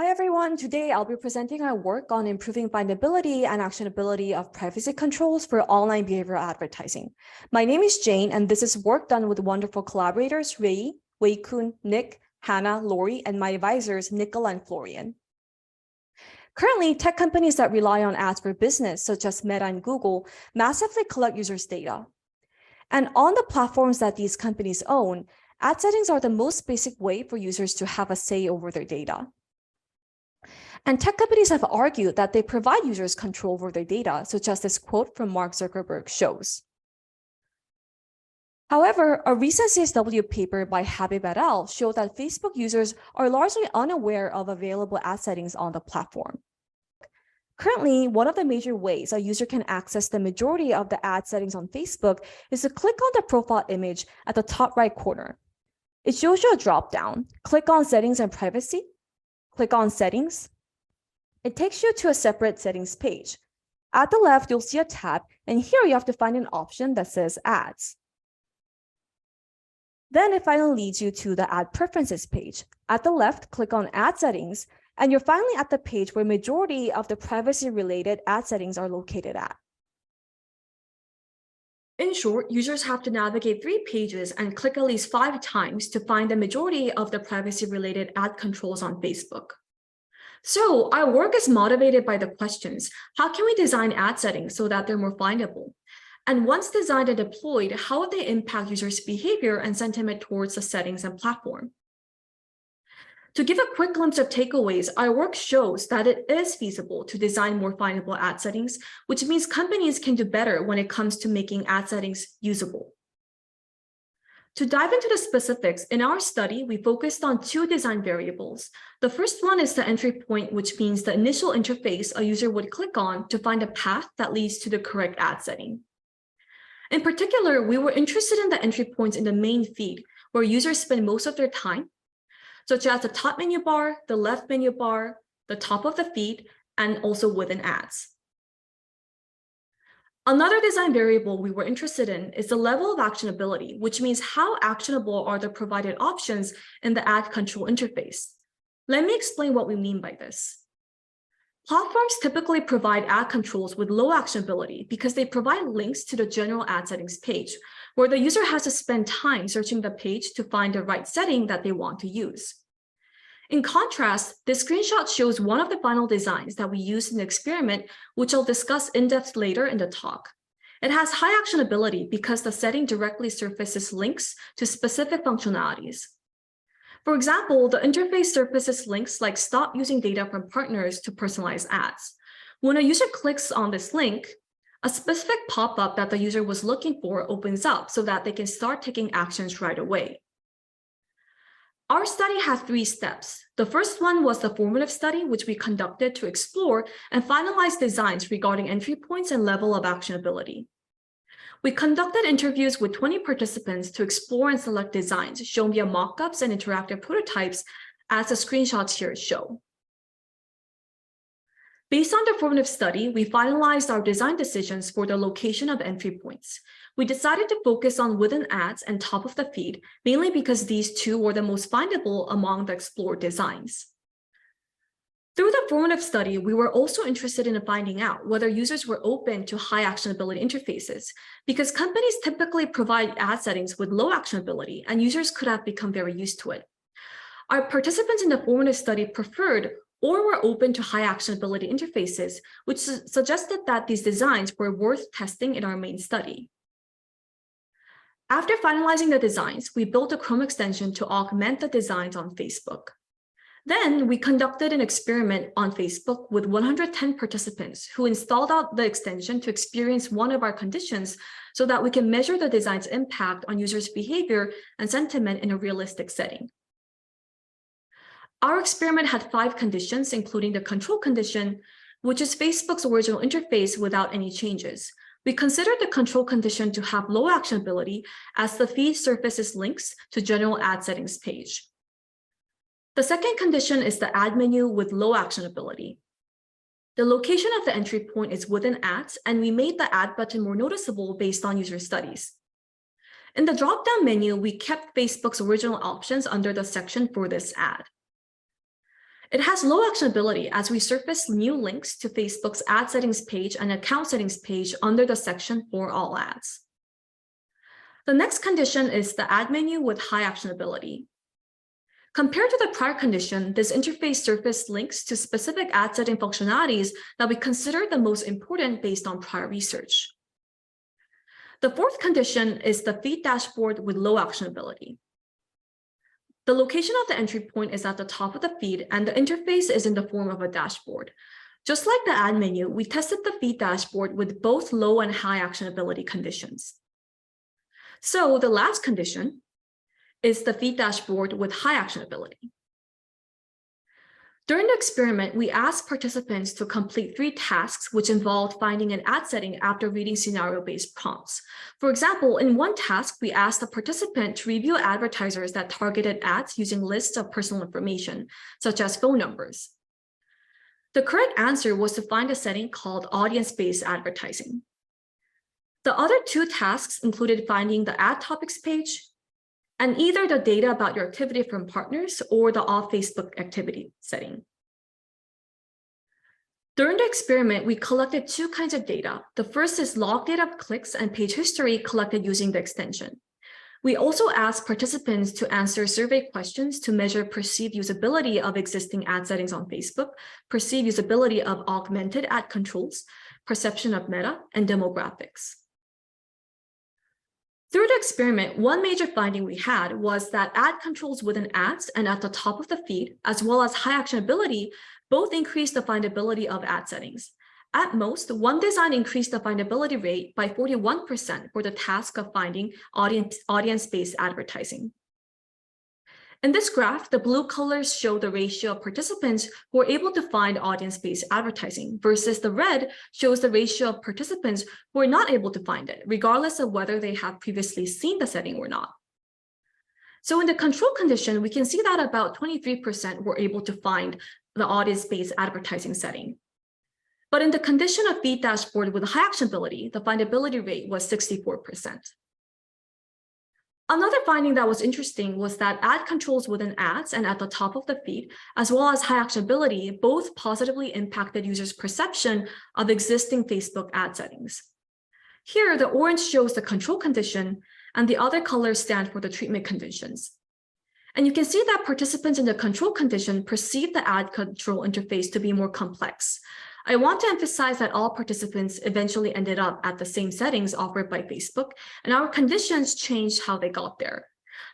Hi everyone, today I'll be presenting our work on improving findability and actionability of privacy controls for online behavioral advertising. My name is Jane, and this is work done with wonderful collaborators Ruiyi, Weikun, Nick, Hana, Lorrie, and my advisors Nikola and Florian. Currently, tech companies that rely on ads for business, such as Meta and Google, massively collect users' data. And on the platforms that these companies own, ad settings are the most basic way for users to have a say over their data. And tech companies have argued that they provide users control over their data, such as this quote from Mark Zuckerberg shows. However, a recent CSW paper by Habib et al. Showed that Facebook users are largely unaware of available ad settings on the platform. Currently, one of the major ways a user can access the majority of the ad settings on Facebook is to click on the profile image at the top right corner. It shows you a drop-down. Click on Settings and Privacy. Click on Settings. It takes you to a separate settings page. At the left, you'll see a tab, and here you have to find an option that says Ads. Then it finally leads you to the Ad Preferences page. At the left, click on Ad Settings, and you're finally at the page where majority of the privacy-related ad settings are located at. In short, users have to navigate 3 pages and click at least 5 times to find the majority of the privacy-related ad controls on Facebook. So our work is motivated by the questions: how can we design ad settings so that they're more findable? And once designed and deployed, how would they impact users' behavior and sentiment towards the settings and platform? To give a quick glimpse of takeaways, our work shows that it is feasible to design more findable ad settings, which means companies can do better when it comes to making ad settings usable. To dive into the specifics, in our study, we focused on 2 design variables. The first one is the entry point, which means the initial interface a user would click on to find a path that leads to the correct ad setting. In particular, we were interested in the entry points in the main feed, where users spend most of their time, such as the top menu bar, the left menu bar, the top of the feed, and also within ads. Another design variable we were interested in is the level of actionability, which means how actionable are the provided options in the ad control interface. Let me explain what we mean by this. Platforms typically provide ad controls with low actionability because they provide links to the general ad settings page, where the user has to spend time searching the page to find the right setting that they want to use. In contrast, this screenshot shows one of the final designs that we used in the experiment, which I'll discuss in depth later in the talk. It has high actionability because the setting directly surfaces links to specific functionalities. For example, the interface surfaces links like stop using data from partners to personalize ads. When a user clicks on this link, a specific pop-up that the user was looking for opens up so that they can start taking actions right away. Our study had 3 steps. The first one was the formative study, which we conducted to explore and finalize designs regarding entry points and level of actionability. We conducted interviews with 20 participants to explore and select designs shown via mockups and interactive prototypes, as the screenshots here show. Based on the formative study, we finalized our design decisions for the location of entry points. We decided to focus on within ads and top of the feed, mainly because these 2 were the most findable among the explored designs. Through the formative study, we were also interested in finding out whether users were open to high actionability interfaces, because companies typically provide ad settings with low actionability, and users could have become very used to it. Our participants in the formative study preferred or were open to high actionability interfaces, which suggested that these designs were worth testing in our main study. After finalizing the designs, we built a Chrome extension to augment the designs on Facebook. Then we conducted an experiment on Facebook with 110 participants who installed out the extension to experience one of our conditions so that we can measure the design's impact on users' behavior and sentiment in a realistic setting. Our experiment had 5 conditions, including the control condition, which is Facebook's original interface without any changes. We considered the control condition to have low actionability as the feed surfaces links to general ad settings page. The second condition is the ad menu with low actionability. The location of the entry point is within ads, and we made the ad button more noticeable based on user studies. In the drop-down menu, we kept Facebook's original options under the section for this ad. It has low actionability as we surface new links to Facebook's ad settings page and account settings page under the section for all ads. The next condition is the ad menu with high actionability. Compared to the prior condition, this interface surfaced links to specific ad setting functionalities that we consider the most important based on prior research. The fourth condition is the feed dashboard with low actionability. The location of the entry point is at the top of the feed, and the interface is in the form of a dashboard. Just like the ad menu, we tested the feed dashboard with both low and high actionability conditions. So the last condition is the feed dashboard with high actionability. During the experiment, we asked participants to complete 3 tasks which involved finding an ad setting after reading scenario-based prompts. For example, in one task, we asked the participant to review advertisers that targeted ads using lists of personal information, such as phone numbers. The correct answer was to find a setting called audience-based advertising. The other 2 tasks included finding the ad topics page and either the data about your activity from partners or the off Facebook activity setting. During the experiment, we collected 2 kinds of data. The first is log data of clicks and page history collected using the extension. We also asked participants to answer survey questions to measure perceived usability of existing ad settings on Facebook, perceived usability of augmented ad controls, perception of meta, and demographics. Through the experiment, one major finding we had was that ad controls within ads and at the top of the feed, as well as high actionability, both increased the findability of ad settings. At most, one design increased the findability rate by 41% for the task of finding audience-based advertising. In this graph, the blue colors show the ratio of participants who were able to find audience-based advertising versus the red shows the ratio of participants who were not able to find it, regardless of whether they have previously seen the setting or not. So in the control condition, we can see that about 23% were able to find the audience-based advertising setting. But in the condition of feed dashboard with high actionability, the findability rate was 64%. Another finding that was interesting was that ad controls within ads and at the top of the feed, as well as high actionability, both positively impacted users' perception of existing Facebook ad settings. Here, the orange shows the control condition, and the other colors stand for the treatment conditions. And you can see that participants in the control condition perceive the ad control interface to be more complex. I want to emphasize that all participants eventually ended up at the same settings offered by Facebook, and our conditions changed how they got there.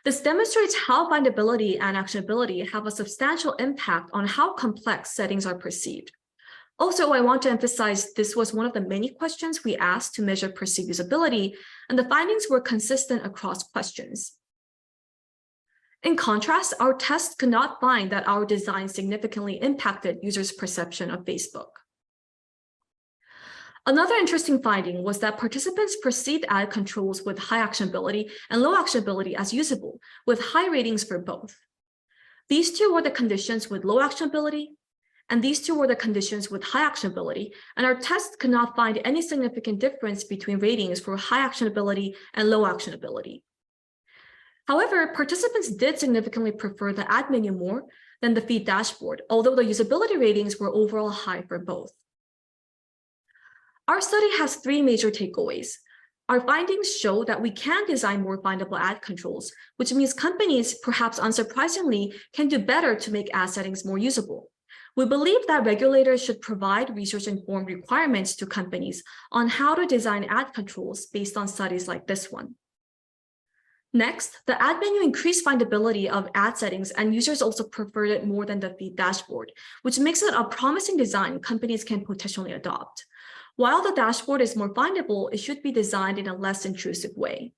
This demonstrates how findability and actionability have a substantial impact on how complex settings are perceived. Also, I want to emphasize this was one of the many questions we asked to measure perceived usability, and the findings were consistent across questions. In contrast, our tests could not find that our design significantly impacted users' perception of Facebook. Another interesting finding was that participants perceived ad controls with high actionability and low actionability as usable, with high ratings for both. These 2 were the conditions with low actionability, and these 2 were the conditions with high actionability, and our test could not find any significant difference between ratings for high actionability and low actionability. However, participants did significantly prefer the ad menu more than the feed dashboard, although the usability ratings were overall high for both. Our study has 3 major takeaways. Our findings show that we can design more findable ad controls, which means companies, perhaps unsurprisingly, can do better to make ad settings more usable. We believe that regulators should provide research-informed requirements to companies on how to design ad controls based on studies like this one. Next, the ad menu increased findability of ad settings, and users also preferred it more than the feed dashboard, which makes it a promising design companies can potentially adopt. While the dashboard is more findable, it should be designed in a less intrusive way.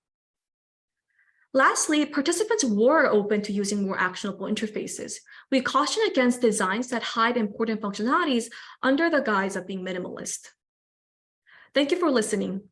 Lastly, participants were open to using more actionable interfaces. We caution against designs that hide important functionalities under the guise of being minimalist. Thank you for listening.